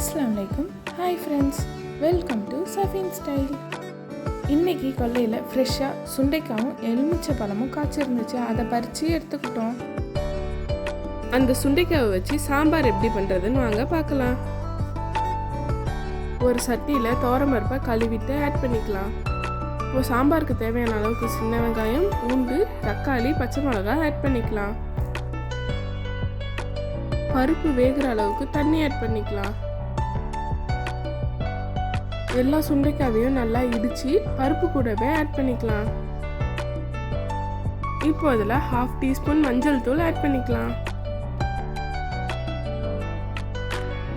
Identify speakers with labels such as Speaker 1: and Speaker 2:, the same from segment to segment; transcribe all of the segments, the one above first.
Speaker 1: அஸ்ஸலாமு அலைக்கும். Hi friends, welcome to சஃபின் style. இன்றைக்கி கொல்லையில் ஃப்ரெஷ்ஷாக சுண்டைக்காவும் எலுமிச்சை பழமும் காய்ச்சிருந்துச்சு. அதை பறித்து எடுத்துக்கிட்டோம்.
Speaker 2: அந்த சுண்டைக்காவை வச்சு சாம்பார் எப்படி பண்ணுறதுன்னு வாங்க பார்க்கலாம். ஒரு சட்டியில் துவரம்பருப்பை கழுவிட்டு ஆட் பண்ணிக்கலாம். இப்போ சாம்பாருக்கு தேவையான அளவுக்கு சின்ன வெங்காயம், பூண்டு, தக்காளி, பச்சை மிளகாய் ஆட் பண்ணிக்கலாம். பருப்பு வேகிற அளவுக்கு தண்ணி ஆட் பண்ணிக்கலாம். எல்லா சுண்டைக்காவையும் நல்லா இடித்து பருப்பு கூடவே ஆட் பண்ணிக்கலாம். இப்போ அதில் 1/2 டீஸ்பூன் மஞ்சள் தூள் ஆட் பண்ணிக்கலாம்.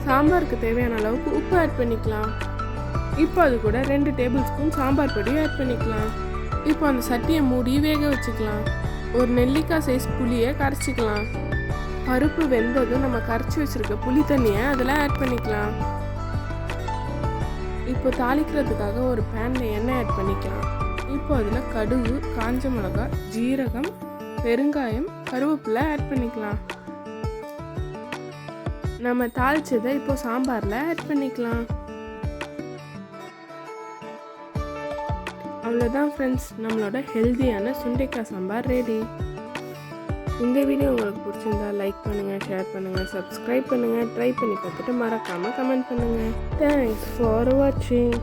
Speaker 2: சாம்பாருக்கு தேவையான அளவுக்கு உப்பு ஆட் பண்ணிக்கலாம். இப்போ அது கூட 2 டேபிள் ஸ்பூன் சாம்பார் பொடியும் ஆட் பண்ணிக்கலாம். இப்போ அந்த சட்டியை மூடி வேக வச்சுக்கலாம். ஒரு நெல்லிக்காய் சைஸ் புளியை கரைச்சிக்கலாம். பருப்பு வெந்ததும் நம்ம கரைச்சி வச்சுருக்க புளி தண்ணியை அதில் ஆட் பண்ணிக்கலாம். இப்போ தாளிக்கிறதுக்காக ஒரு பேனில் எண்ணெய் ஆட் பண்ணிக்கலாம். இப்போ அதில் கடுகு, காஞ்ச மிளகாய், ஜீரகம், பெருங்காயம், கருவேப்பிலை ஆட் பண்ணிக்கலாம். நம்ம தாளிச்சதை இப்போ சாம்பாரில் ஆட் பண்ணிக்கலாம். அவ்வளோதான் ஃப்ரெண்ட்ஸ், நம்மளோட ஹெல்தியான சுண்டைக்காய் சாம்பார் ரெடி. இந்த வீடியோ உங்களுக்கு பிடிச்சிருந்தா லைக் பண்ணுங்கள், ஷேர் பண்ணுங்கள், சப்ஸ்கிரைப் பண்ணுங்கள். ட்ரை பண்ணி பார்த்துட்டு மறக்காமல் கமெண்ட் பண்ணுங்கள். தேங்க்ஸ் ஃபார் வாட்சிங்.